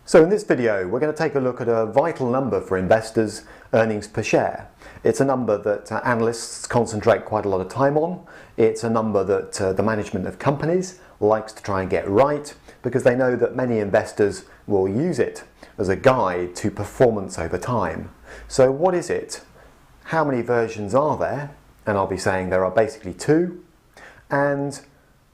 So in this video, we're going to take a look at a vital number for investors, earnings per share. It's a number that analysts concentrate quite a lot of time on. It's a number that the management of companies likes to try and get right because they know that many investors will use it as a guide to performance over time. So what is it? How many versions are there? And I'll be saying there are basically two. And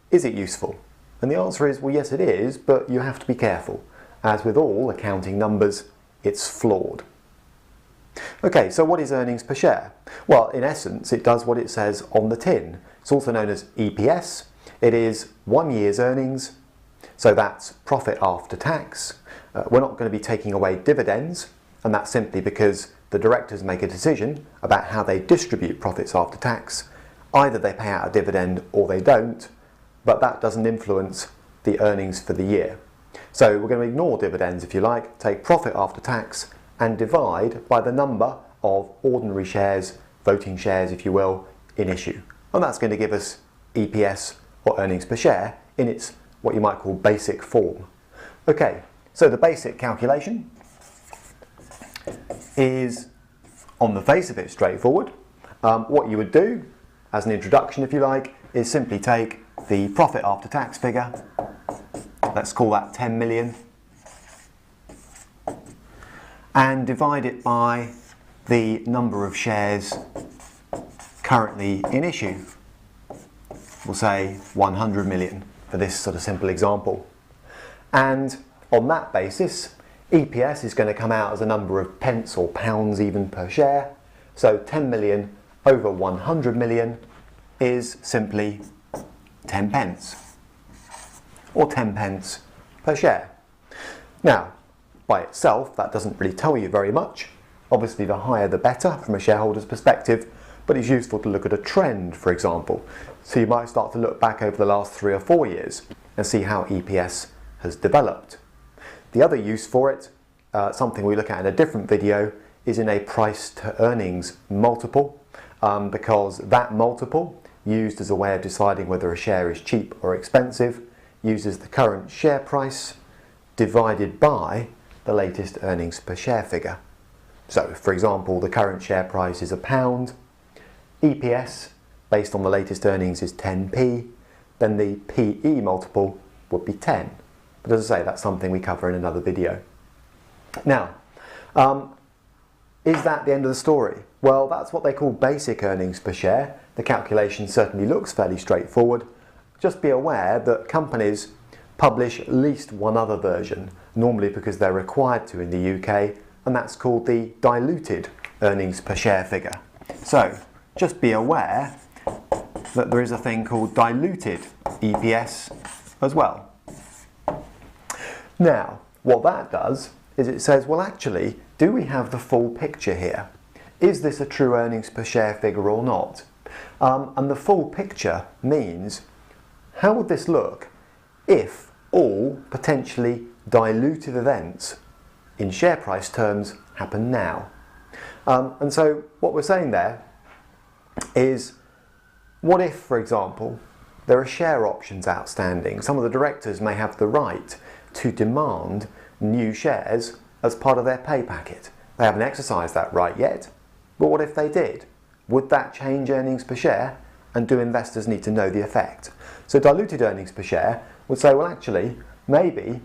is it useful? And the answer is, well, yes it is, but you have to be careful. As with all accounting numbers, it's flawed. Okay, so what is earnings per share? Well, in essence, it does what it says on the tin. It's also known as EPS. It is 1 year's earnings, so that's profit after tax. We're not going to be taking away dividends, and that's simply because the directors make a decision about how they distribute profits after tax. Either they pay out a dividend or they don't, but that doesn't influence the earnings for the year. So we're going to ignore dividends, if you like, take profit after tax and divide by the number of ordinary shares, voting shares if you will, in issue. And that's going to give us EPS, or earnings per share, in its what you might call basic form. Okay, so the basic calculation is, on the face of it, straightforward. What you would do, as an introduction if you like, is simply take the profit after tax figure, let's call that 10 million, and divide it by the number of shares currently in issue. We'll say 100 million for this sort of simple example. And on that basis, EPS is going to come out as a number of pence or pounds even per share. So 10 million over 100 million is simply 10 pence. Or 10 pence per share. Now, by itself, that doesn't really tell you very much. Obviously, the higher the better from a shareholder's perspective, but it's useful to look at a trend, for example. So you might start to look back over the last 3 or 4 years and see how EPS has developed. The other use for it, something we look at in a different video, is in a price to earnings multiple, because that multiple, used as a way of deciding whether a share is cheap or expensive, uses the current share price divided by the latest earnings per share figure. So, for example, the current share price is £1, EPS based on the latest earnings is 10p, then the PE multiple would be 10. But as I say, that's something we cover in another video. Now, is that the end of the story? Well, that's what they call basic earnings per share. The calculation certainly looks fairly straightforward. Just be aware that companies publish at least one other version, normally because they're required to in the UK, and that's called the diluted earnings per share figure. So, just be aware that there is a thing called diluted EPS as well. Now, what that does is it says, well actually, do we have the full picture here? Is this a true earnings per share figure or not? And the full picture means, how would this look if all potentially dilutive events in share price terms happen now? And so what we're saying there is, what if, for example, there are share options outstanding? Some of the directors may have the right to demand new shares as part of their pay packet. They haven't exercised that right yet, but what if they did? Would that change earnings per share? And do investors need to know the effect? So diluted earnings per share would say, well actually, maybe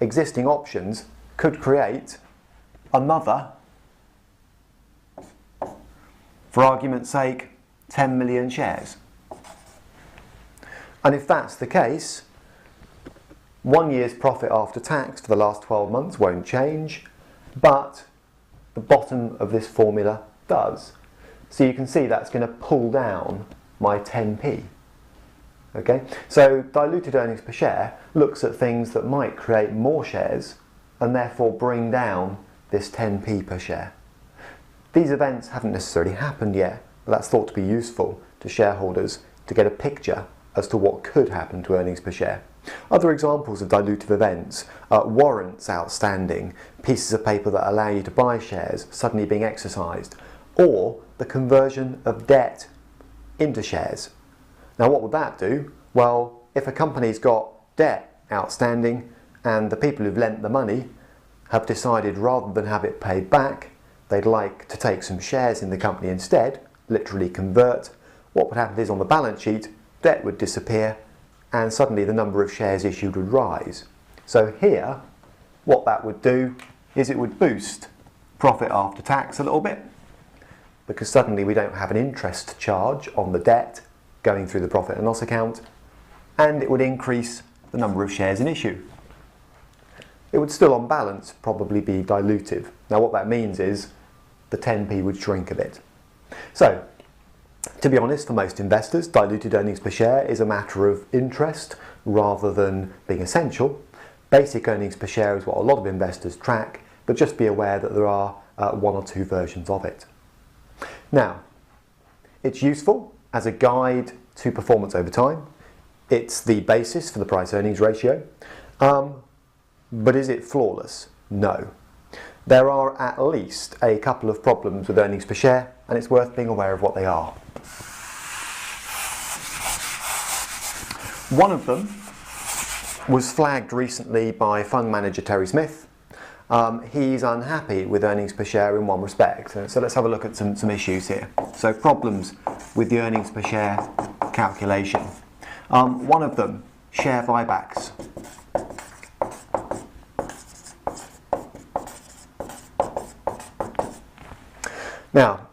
existing options could create another, for argument's sake, 10 million shares. And if that's the case, 1 year's profit after tax for the last 12 months won't change, but the bottom of this formula does. So you can see that's going to pull down my 10p. Okay, so diluted earnings per share looks at things that might create more shares and therefore bring down this 10p per share. These events haven't necessarily happened yet, but that's thought to be useful to shareholders to get a picture as to what could happen to earnings per share. Other examples of dilutive events, warrants outstanding, pieces of paper that allow you to buy shares suddenly being exercised, or the conversion of debt into shares. Now what would that do? Well, if a company's got debt outstanding and the people who've lent the money have decided rather than have it paid back, they'd like to take some shares in the company instead, literally convert. What would happen is on the balance sheet, debt would disappear and suddenly the number of shares issued would rise. So here, what that would do is it would boost profit after tax a little bit, because suddenly we don't have an interest charge on the debt going through the profit and loss account, and it would increase the number of shares in issue. It would still on balance probably be dilutive. Now what that means is the 10p would shrink a bit. So, to be honest, for most investors, diluted earnings per share is a matter of interest rather than being essential. Basic earnings per share is what a lot of investors track, but just be aware that there are one or two versions of it. Now, it's useful as a guide to performance over time. It's the basis for the price-earnings ratio. But is it flawless? No. There are at least a couple of problems with earnings per share, and it's worth being aware of what they are. One of them was flagged recently by fund manager Terry Smith. He's unhappy with earnings per share in one respect. So let's have a look at some issues here. So problems with the earnings per share calculation. One of them, share buybacks. Now,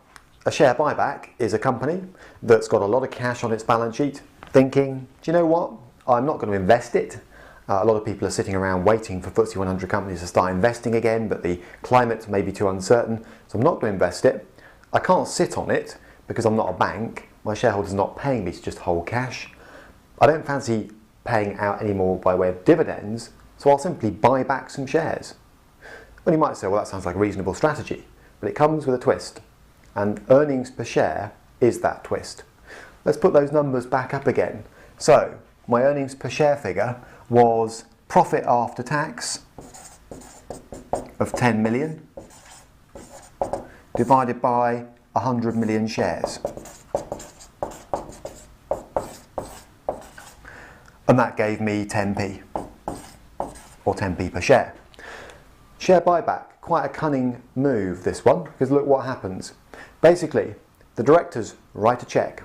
a share buyback is a company that's got a lot of cash on its balance sheet thinking, do you know what, I'm not going to invest it. A lot of people are sitting around waiting for FTSE 100 companies to start investing again, but the climate may be too uncertain, so I'm not going to invest it. I can't sit on it because I'm not a bank. My shareholders are not paying me to just hold cash. I don't fancy paying out any more by way of dividends, so I'll simply buy back some shares. Well, you might say, well, that sounds like a reasonable strategy, but it comes with a twist. And earnings per share is that twist. Let's put those numbers back up again. So, my earnings per share figure was profit after tax of 10 million divided by 100 million shares. And that gave me 10p, or 10p per share. Share buyback, quite a cunning move this one, because look what happens. Basically, the directors write a cheque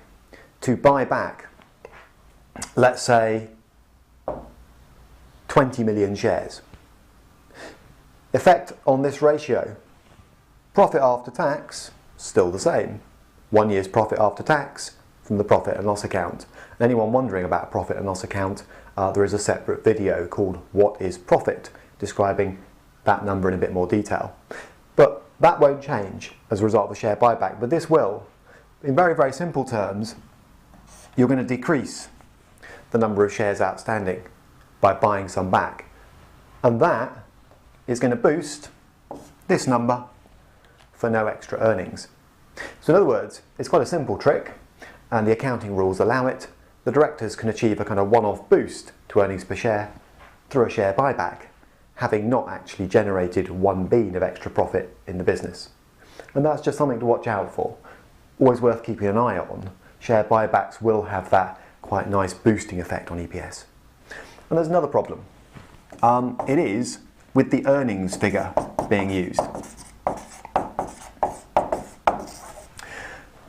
to buy back, let's say, 20 million shares. Effect on this ratio, profit after tax, still the same. 1 year's profit after tax from the profit and loss account. And anyone wondering about a profit and loss account, there is a separate video called What is Profit, describing that number in a bit more detail. But that won't change as a result of the share buyback, but this will. In very, very simple terms, you're going to decrease the number of shares outstanding by buying some back. And that is going to boost this number for no extra earnings. So in other words, it's quite a simple trick, and the accounting rules allow it. The directors can achieve a kind of one-off boost to earnings per share through a share buyback, having not actually generated one bean of extra profit in the business. And that's just something to watch out for. Always worth keeping an eye on. Share buybacks will have that quite nice boosting effect on EPS. And there's another problem. It is with the earnings figure being used.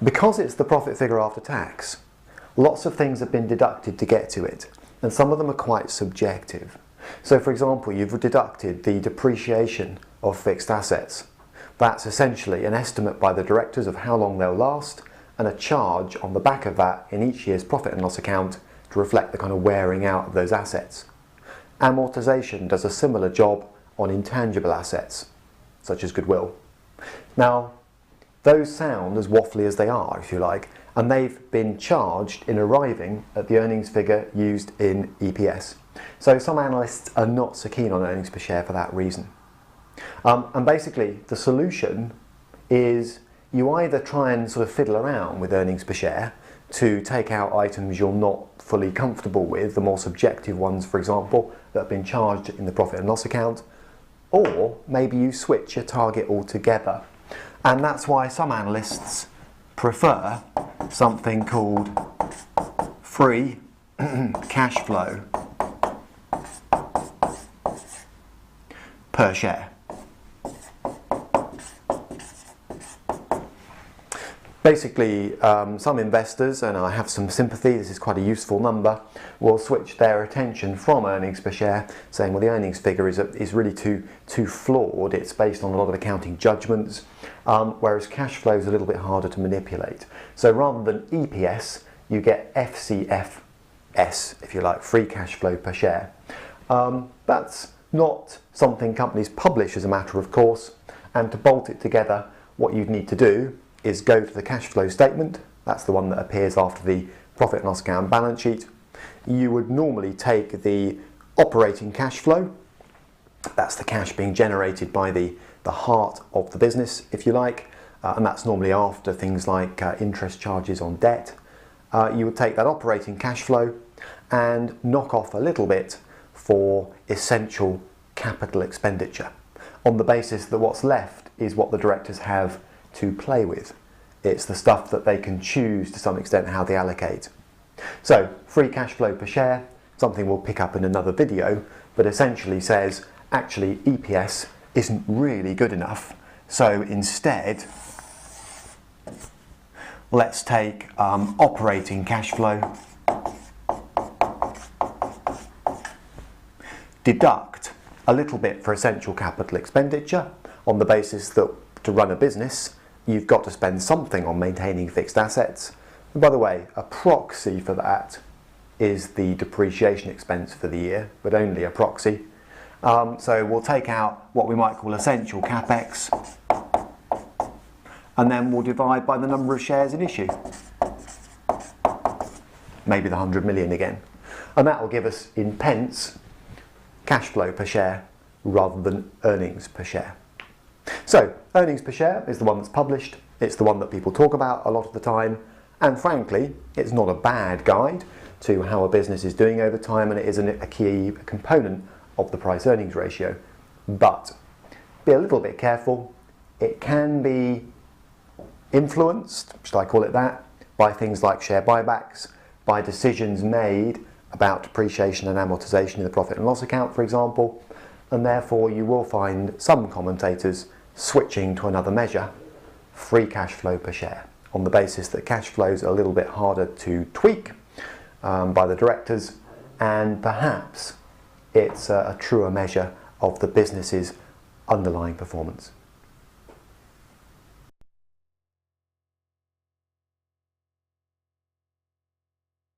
Because it's the profit figure after tax, lots of things have been deducted to get to it, and some of them are quite subjective. So for example, you've deducted the depreciation of fixed assets. That's essentially an estimate by the directors of how long they'll last, and a charge on the back of that in each year's profit and loss account to reflect the kind of wearing out of those assets. Amortization does a similar job on intangible assets, such as goodwill. Now, those sound as waffly as they are, if you like, and they've been charged in arriving at the earnings figure used in EPS. So some analysts are not so keen on earnings per share for that reason. And basically, the solution is you either try and sort of fiddle around with earnings per share to take out items you're not fully comfortable with, the more subjective ones, for example, that have been charged in the profit and loss account, or maybe you switch your target altogether. And that's why some analysts prefer something called free cash flow per share. Basically, some investors, and I have some sympathy, this is quite a useful number, will switch their attention from earnings per share, saying, well, the earnings figure is really too flawed, it's based on a lot of accounting judgments, whereas cash flow is a little bit harder to manipulate. So rather than EPS, you get FCFS, if you like, free cash flow per share. That's not something companies publish as a matter of course, and to bolt it together, what you'd need to do is go to the cash flow statement. That's the one that appears after the profit and loss account and balance sheet. You would normally take the operating cash flow, that's the cash being generated by the heart of the business, if you like, and that's normally after things like interest charges on debt. You would take that operating cash flow and knock off a little bit for essential capital expenditure, on the basis that what's left is what the directors have to play with. It's the stuff that they can choose to some extent how they allocate. So free cash flow per share, something we'll pick up in another video, but essentially says actually EPS isn't really good enough, so instead let's take operating cash flow, deduct a little bit for essential capital expenditure, on the basis that to run a business you've got to spend something on maintaining fixed assets. And by the way, a proxy for that is the depreciation expense for the year, but only a proxy. So we'll take out what we might call essential capex, and then we'll divide by the number of shares in issue. Maybe the 100 million again. And that will give us, in pence, cash flow per share rather than earnings per share. So, earnings per share is the one that's published, it's the one that people talk about a lot of the time, and frankly, it's not a bad guide to how a business is doing over time, and it is a key component of the price-earnings ratio. But be a little bit careful, it can be influenced, should I call it that, by things like share buybacks, by decisions made about depreciation and amortization in the profit and loss account, for example, and therefore you will find some commentators switching to another measure, free cash flow per share, on the basis that cash flows are a little bit harder to tweak by the directors, and perhaps it's a truer measure of the business's underlying performance.